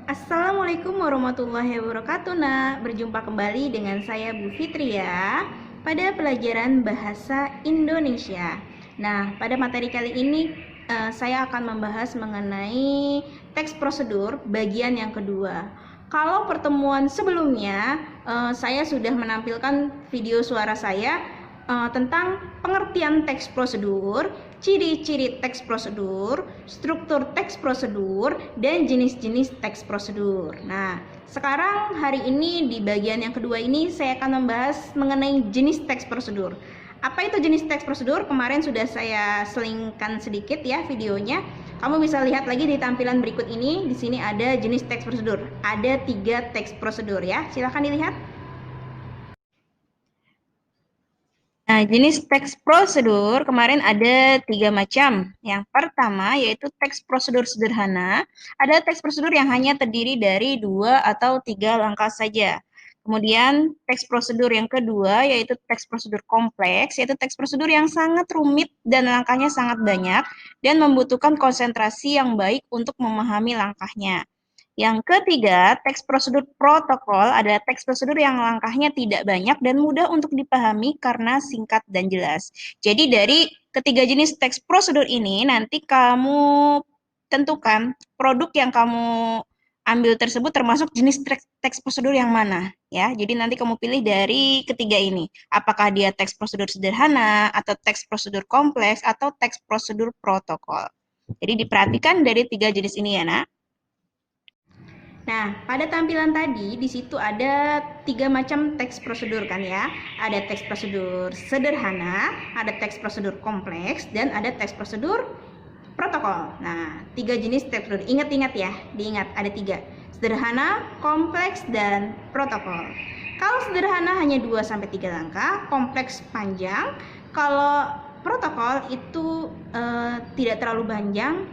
Assalamualaikum warahmatullahi wabarakatuh. Nah, berjumpa kembali dengan saya Bu Fitria pada pelajaran Bahasa Indonesia. Nah, pada materi kali ini saya akan membahas mengenai teks prosedur bagian yang kedua. Kalau pertemuan sebelumnya saya sudah menampilkan video suara saya tentang pengertian teks prosedur, ciri-ciri teks prosedur, struktur teks prosedur, dan jenis-jenis teks prosedur. Nah, sekarang hari ini di bagian yang kedua ini saya akan membahas mengenai jenis teks prosedur. Apa itu jenis teks prosedur? Kemarin sudah saya selingkan sedikit ya videonya. Kamu bisa lihat lagi di tampilan berikut ini. Di sini ada jenis teks prosedur. Ada 3 teks prosedur ya. Silahkan dilihat. Nah, jenis teks prosedur kemarin ada 3 macam. Yang pertama yaitu teks prosedur sederhana. Ada teks prosedur yang hanya terdiri dari 2 atau 3 langkah saja. Kemudian teks prosedur yang kedua yaitu teks prosedur kompleks, yaitu teks prosedur yang sangat rumit dan langkahnya sangat banyak dan membutuhkan konsentrasi yang baik untuk memahami langkahnya. Yang ketiga, teks prosedur protokol adalah teks prosedur yang langkahnya tidak banyak dan mudah untuk dipahami karena singkat dan jelas. Jadi dari ketiga jenis teks prosedur ini nanti kamu tentukan produk yang kamu ambil tersebut termasuk jenis teks prosedur yang mana ya. Jadi nanti kamu pilih dari ketiga ini. Apakah dia teks prosedur sederhana atau teks prosedur kompleks atau teks prosedur protokol. Jadi diperhatikan dari 3 jenis ini ya, Nak. Nah, pada tampilan tadi di situ ada 3 macam teks prosedur kan ya. Ada teks prosedur sederhana, ada teks prosedur kompleks, dan ada teks prosedur protokol. Nah, 3 jenis teks prosedur. Ingat-ingat ya, diingat ada 3. Sederhana, kompleks, dan protokol. Kalau sederhana hanya 2-3 langkah, kompleks panjang. Kalau protokol itu tidak terlalu panjang,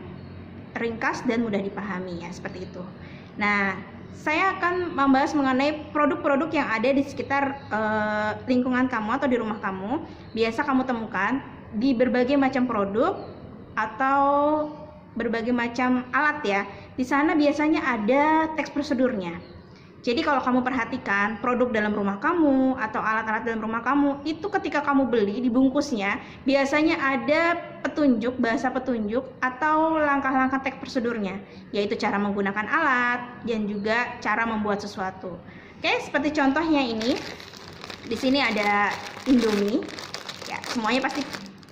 ringkas dan mudah dipahami ya, seperti itu. Nah, saya akan membahas mengenai produk-produk yang ada di sekitar lingkungan kamu atau di rumah kamu. Biasa kamu temukan di berbagai macam produk atau berbagai macam alat ya. Di sana biasanya ada teks prosedurnya. Jadi kalau kamu perhatikan produk dalam rumah kamu atau alat-alat dalam rumah kamu, itu ketika kamu beli di bungkusnya, biasanya ada petunjuk, bahasa petunjuk atau langkah-langkah teks prosedurnya, yaitu cara menggunakan alat dan juga cara membuat sesuatu. Oke, seperti contohnya ini. Di sini ada Indomie. Ya, semuanya pasti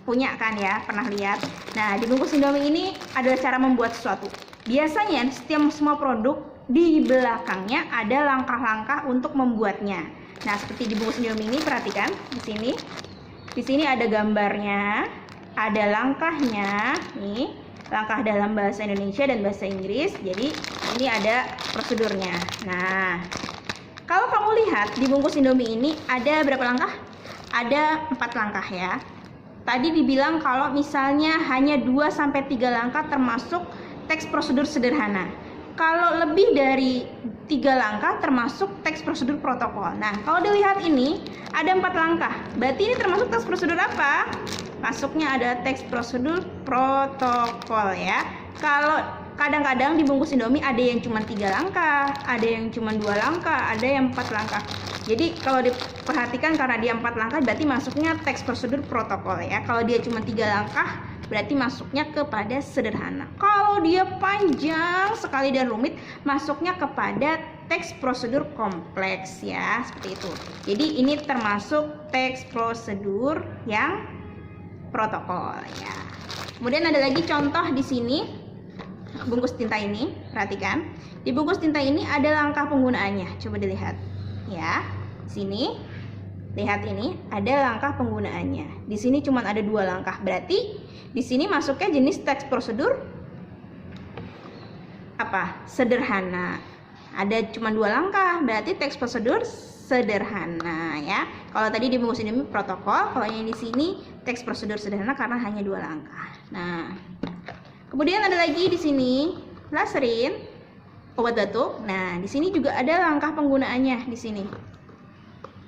punya kan ya, pernah lihat. Nah, di bungkus Indomie ini ada cara membuat sesuatu. Biasanya setiap semua produk di belakangnya ada langkah-langkah untuk membuatnya. Nah, seperti di bungkus Indomie ini, perhatikan di sini. Di sini ada gambarnya, ada langkahnya, nih, langkah dalam bahasa Indonesia dan bahasa Inggris. Jadi, ini ada prosedurnya. Nah, kalau kamu lihat di bungkus Indomie ini ada berapa langkah? Ada 4 langkah ya. Tadi dibilang kalau misalnya hanya 2-3 langkah termasuk teks prosedur sederhana. Kalau lebih dari 3 langkah termasuk teks prosedur protokol. Nah, kalau dilihat ini ada 4 langkah. Berarti ini termasuk teks prosedur apa? Masuknya ada teks prosedur protokol ya. Kalau kadang-kadang di bungkus Indomie ada yang cuma 3 langkah, ada yang cuma 2 langkah, ada yang 4 langkah. Jadi kalau diperhatikan karena dia 4 langkah berarti masuknya teks prosedur protokol ya. Kalau dia cuma 3 langkah berarti masuknya kepada sederhana. Kalau dia panjang sekali dan rumit, masuknya kepada teks prosedur kompleks ya, seperti itu. Jadi ini termasuk teks prosedur yang protokol ya. Kemudian ada lagi contoh di sini bungkus tinta ini, perhatikan. Di bungkus tinta ini ada langkah penggunaannya. Coba dilihat ya. Sini lihat ini ada langkah penggunaannya. Di sini cuma ada 2 langkah. Berarti di sini masuknya jenis teks prosedur apa? Sederhana. Ada cuma 2 langkah, berarti teks prosedur sederhana ya. Kalau tadi di bungkus ini protokol, kalau yang di sini teks prosedur sederhana karena hanya 2 langkah. Nah, kemudian ada lagi di sini laserin obat batuk. Nah, di sini juga ada langkah penggunaannya di sini.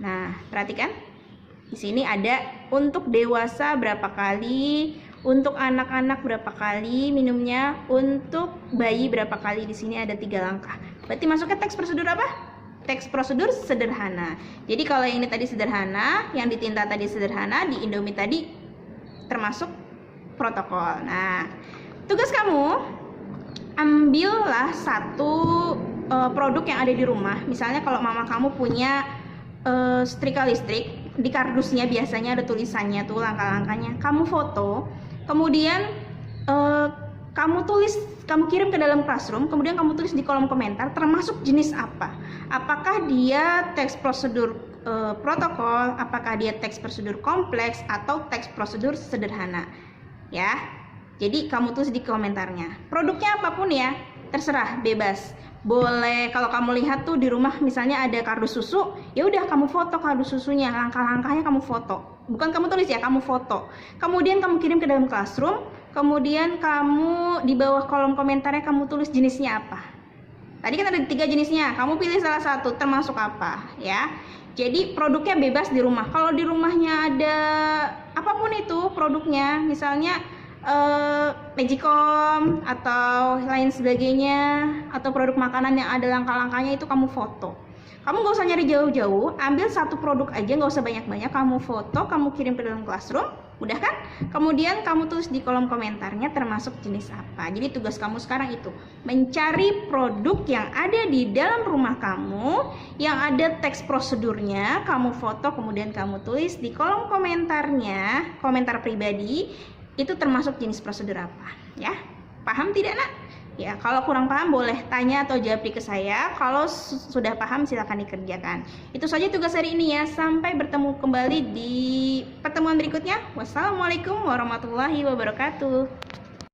Nah, perhatikan. Di sini ada untuk dewasa berapa kali, untuk anak-anak berapa kali minumnya, untuk bayi berapa kali. Di sini ada 3 langkah. Berarti masuknya teks prosedur apa? Teks prosedur sederhana. Jadi kalau yang ini tadi sederhana, yang di tinta tadi sederhana, di Indomie tadi termasuk protokol. Nah, tugas kamu, ambillah satu produk yang ada di rumah. Misalnya kalau mama kamu punya setrika listrik, di kardusnya biasanya ada tulisannya tuh, langkah-langkahnya. Kamu foto, kemudian kamu tulis, kamu kirim ke dalam classroom, kemudian kamu tulis di kolom komentar termasuk jenis apa. Apakah dia teks prosedur protokol, apakah dia teks prosedur kompleks atau teks prosedur sederhana. Ya. Jadi kamu tulis di komentarnya. Produknya apapun ya, terserah, bebas. Boleh, kalau kamu lihat tuh di rumah misalnya ada kardus susu, ya udah kamu foto kardus susunya, langkah-langkahnya kamu foto. Bukan kamu tulis ya, kamu foto. Kemudian kamu kirim ke dalam classroom, kemudian kamu di bawah kolom komentarnya kamu tulis jenisnya apa. Tadi kan ada 3 jenisnya, kamu pilih salah satu termasuk apa ya. Jadi produknya bebas di rumah. Kalau di rumahnya ada apapun itu produknya, misalnya Magicom atau lain sebagainya, atau produk makanan yang ada langkah-langkahnya, itu kamu foto. Kamu gak usah nyari jauh-jauh, ambil satu produk aja, gak usah banyak-banyak, kamu foto, kamu kirim ke dalam classroom, mudah kan? Kemudian kamu tulis di kolom komentarnya termasuk jenis apa. Jadi tugas kamu sekarang itu mencari produk yang ada di dalam rumah kamu, yang ada teks prosedurnya, kamu foto, kemudian kamu tulis di kolom komentarnya, komentar pribadi, itu termasuk jenis prosedur apa ya. Paham tidak nak? Ya, kalau kurang paham boleh tanya atau japri ke saya. Kalau sudah paham silakan dikerjakan. Itu saja tugas hari ini ya. Sampai bertemu kembali di pertemuan berikutnya. Wassalamualaikum warahmatullahi wabarakatuh.